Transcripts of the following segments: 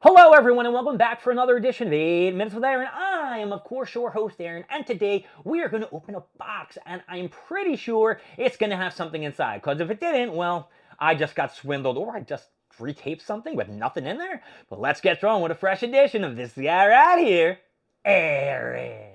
Hello everyone and welcome back for another edition of 8 Minutes with Aaron. I am of course your host Aaron, and today we are going to open a box, and I'm pretty sure it's going to have something inside, because if it didn't, well, I just got swindled, or I just retaped something with nothing in there. But let's get thrown with a fresh edition of this guy right here, Aaron.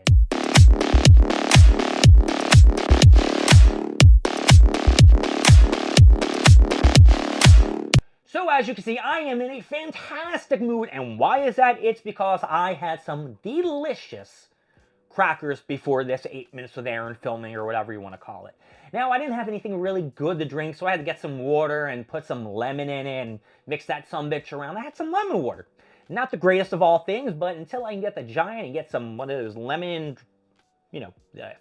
So as you can see, I am in a fantastic mood, and why is that? It's because I had some delicious crackers before this 8 Minutes with Aaron filming, or whatever you want to call it. Now, I didn't have anything really good to drink, so I had to get some water and put some lemon in it and mix that sumbitch around. I had some lemon water. Not the greatest of all things, but until I can get the giant and get some one of those lemon,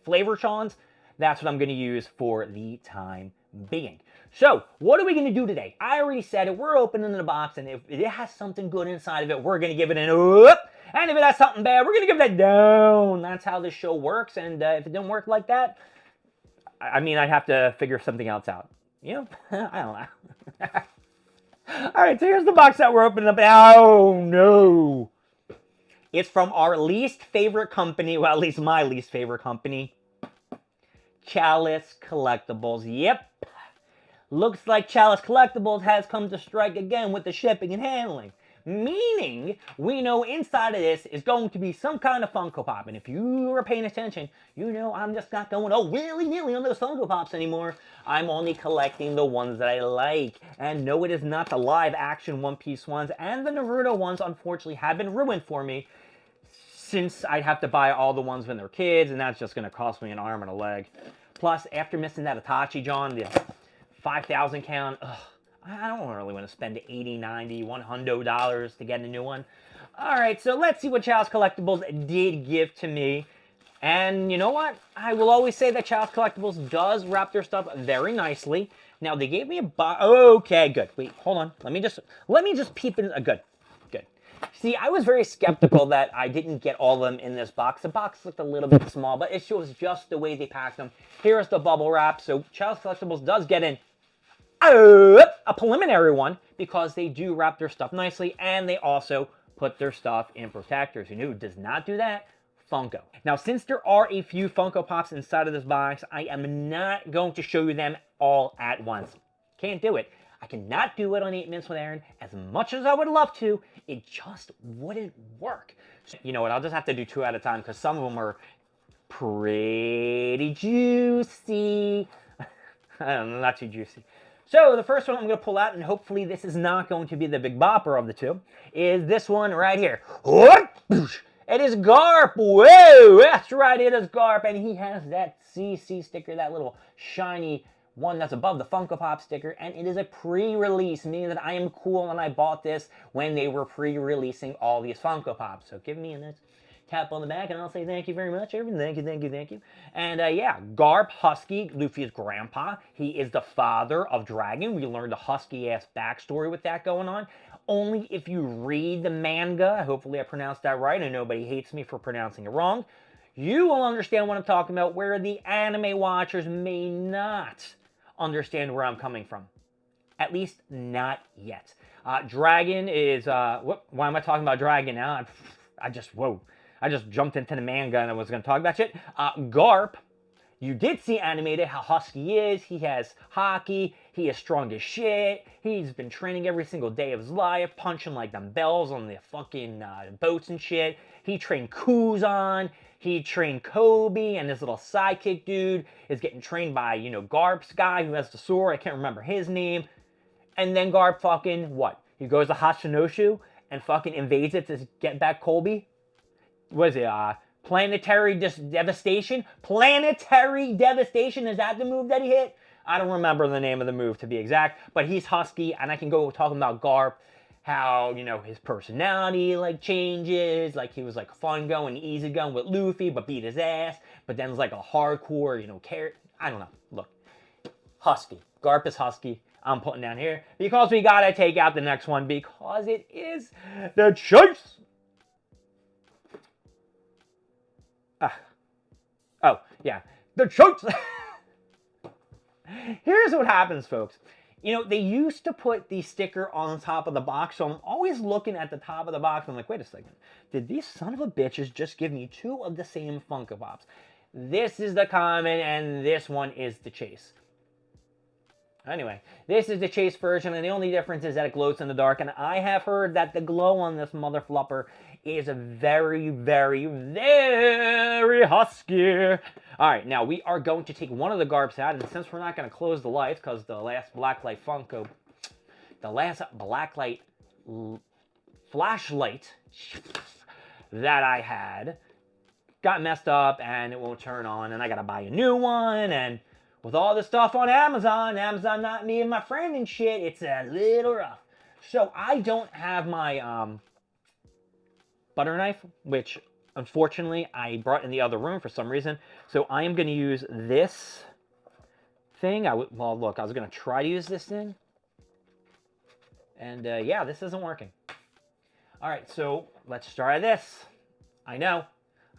flavor chons, that's what I'm going to use for the time being. So, what are we going to do today? I already said it. We're opening the box, and if it has something good inside of it, we're going to give it an up. And if it has something bad, we're going to give it a down. That's how this show works. And if it didn't work like that, I mean, I'd have to figure something else out. You know? I don't know. All right, so here's the box that we're opening up. Oh, no. It's from our least favorite company. Well, at least my least favorite company. Chalice Collectibles. Yep. Looks like Chalice Collectibles has come to strike again with the shipping and handling. Meaning, we know inside of this is going to be some kind of Funko Pop. And if you are paying attention, you know I'm just not going, oh, willy-nilly on those Funko Pops anymore. I'm only collecting the ones that I like. And no, it is not the live-action One Piece ones. And the Naruto ones, unfortunately, have been ruined for me, since I'd have to buy all the ones when they're kids, and that's just going to cost me an arm and a leg. Plus, after missing that Itachi John, the 5,000 count, I don't really want to spend $80, $90, $100 to get a new one. All right, so let's see what Chalice Collectibles did give to me. And you know what? I will always say that Chalice Collectibles does wrap their stuff very nicely. Now, they gave me a box. Okay, good. Wait, hold on. Let me just peep in. Good. See, I was very skeptical that I didn't get all of them in this box. The box looked a little bit small, but it shows just the way they packed them. Here's the bubble wrap. So Chalice Collectibles does get in a preliminary one, because they do wrap their stuff nicely, and they also put their stuff in protectors. You know who does not do that? Funko. Now, since there are a few Funko Pops inside of this box, I am not going to show you them all at once. Can't do it. I cannot do it on 8 Minutes with Aaron. As much as I would love to, it just wouldn't work. So, you know what? I'll just have to do 2 at a time, because some of them are pretty juicy. Not too juicy. So the first one I'm going to pull out, and hopefully this is not going to be the big bopper of the two, is this one right here. It is Garp. Whoa, that's right, it is Garp, and he has that CC sticker, that little shiny one that's above the Funko Pop sticker, and it is a pre-release, meaning that I am cool, and I bought this when they were pre-releasing all these Funko Pops. So give me a nice tap on the back, and I'll say thank you very much, everyone. Thank you. And yeah, Garp, Husky, Luffy's grandpa. He is the father of Dragon. We learned a Husky-ass backstory with that going on. Only if you read the manga, hopefully I pronounced that right, and nobody hates me for pronouncing it wrong, you will understand what I'm talking about, where the anime watchers may not understand where I'm coming from. At least not yet. Dragon is, why am I talking about Dragon now? I just jumped into the manga and I was going to talk about shit. Garp, you did see animated how Husky is. He has hockey. He is strong as shit. He's been training every single day of his life, punching like dumbbells on the fucking boats and shit. He trained Kuzan. He trained Kobe, and this little sidekick dude is getting trained by, Garp's guy who has the sword. I can't remember his name. And then Garp fucking, what? He goes to Hashinoshu and fucking invades it to get back Kobe. What is it? Planetary Devastation? Planetary Devastation, is that the move that he hit? I don't remember the name of the move, to be exact, but he's Husky, and I can go talking about Garp, how, his personality, changes, he was, fun going, easy going with Luffy, but beat his ass, but then it's, a hardcore, I don't know. Look, Husky. Garp is Husky. I'm putting down here, because we gotta take out the next one, because it is the Chalice. Oh, yeah. The Chalice. Here's what happens, folks. You know, they used to put the sticker on the top of the box, so I'm always looking at the top of the box. I'm like, wait a second. Did these son of a bitches just give me 2 of the same Funko Pops? This is the common, and this one is the chase. Anyway, this is the chase version, and the only difference is that it glows in the dark, and I have heard that the glow on this mother flupper is very, very, very husky. All right, now we are going to take one of the Garps out, and since we're not going to close the lights, because the last Blacklight Funko, the last Blacklight flashlight that I had got messed up, and it won't turn on, and I got to buy a new one, and with all this stuff on Amazon not me and my friend and shit, it's a little rough. So I don't have my butter knife, which unfortunately I brought in the other room for some reason. So I am going to use this thing. Well, look, I was going to try to use this thing. And yeah, this isn't working. All right, so let's try this. I know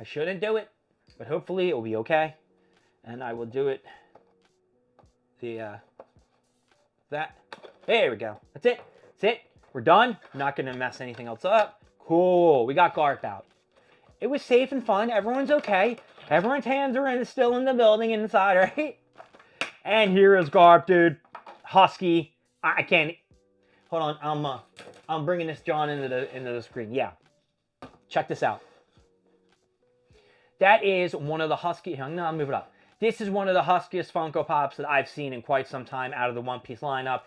I shouldn't do it, but hopefully it will be okay. And I will do it. That. There we go. That's it. That's it. We're done. I'm not going to mess anything else up. Cool. We got Garp out. It was safe and fun. Everyone's okay. Everyone's hands are still in the building inside, right? And here is Garp, dude. Husky. I can't. Hold on. I'm bringing this John into the screen. Yeah. Check this out. That is one of the Husky. No, I'll move it up. This is one of the Huskiest Funko Pops that I've seen in quite some time out of the One Piece lineup.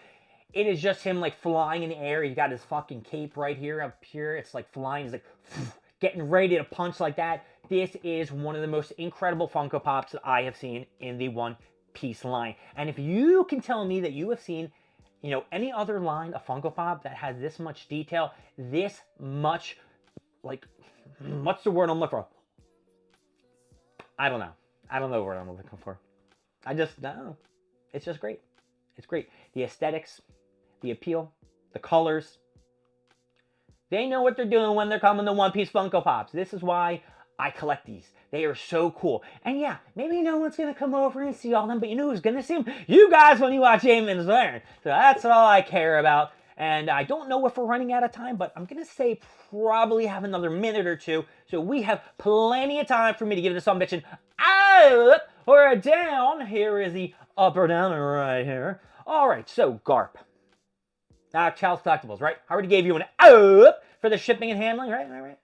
It is just him like flying in the air. He's got his fucking cape right here, up here. It's like flying. He's like getting ready to punch like that. This is one of the most incredible Funko Pops that I have seen in the One Piece line. And if you can tell me that you have seen, you know, any other line of Funko Pop that has this much detail, this much, like, what's the word I'm looking for? I don't know. I don't know what I'm looking for. I just, no. It's just great. It's great. The aesthetics, the appeal, the colors. They know what they're doing when they're coming to One Piece Funko Pops. This is why I collect these. They are so cool. And yeah, maybe no one's going to come over and see all of them, but you know who's going to see them? You guys when you watch 8 Minutes Learn. So that's all I care about. And I don't know if we're running out of time, but I'm going to say probably have another minute or two. So we have plenty of time for me to give this some bitch an up or a down. Here is the up or down right here. All right, so Garp. Chalice Collectibles, right? I already gave you an up for the shipping and handling, right?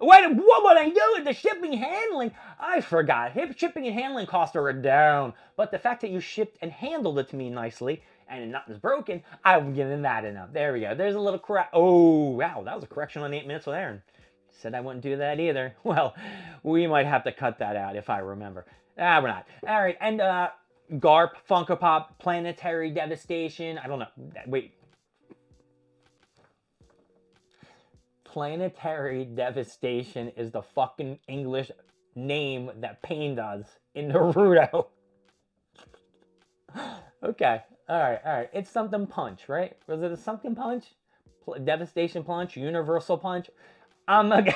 Wait, what would I do with the shipping and handling? I forgot. Shipping and handling costs are a down. But the fact that you shipped and handled it to me nicely and nothing's broken, I'm giving that an up. There we go. There's a little oh, wow. That was a correction on 8 Minutes with Aaron. Said I wouldn't do that either. Well, we might have to cut that out if I remember. We're not. All right, and Garp, Funko Pop, Planetary Devastation. I don't know. Wait. Planetary Devastation is the fucking English name that Pain does in Naruto. Okay. All right. It's something punch, right? Was it a something punch? Devastation punch? Universal punch? I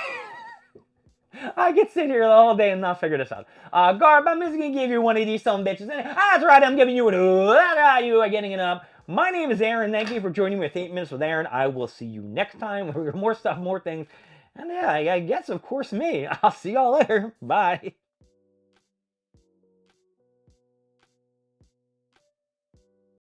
could sit here the whole day and not figure this out. Garp, I'm just going to give you one of these some bitches. That's right, I'm giving you an that's right, you are getting it up. My name is Aaron. Thank you for joining me with 8 Minutes with Aaron. I will see you next time with more stuff, more things. And yeah, I guess, of course, me. I'll see y'all later. Bye.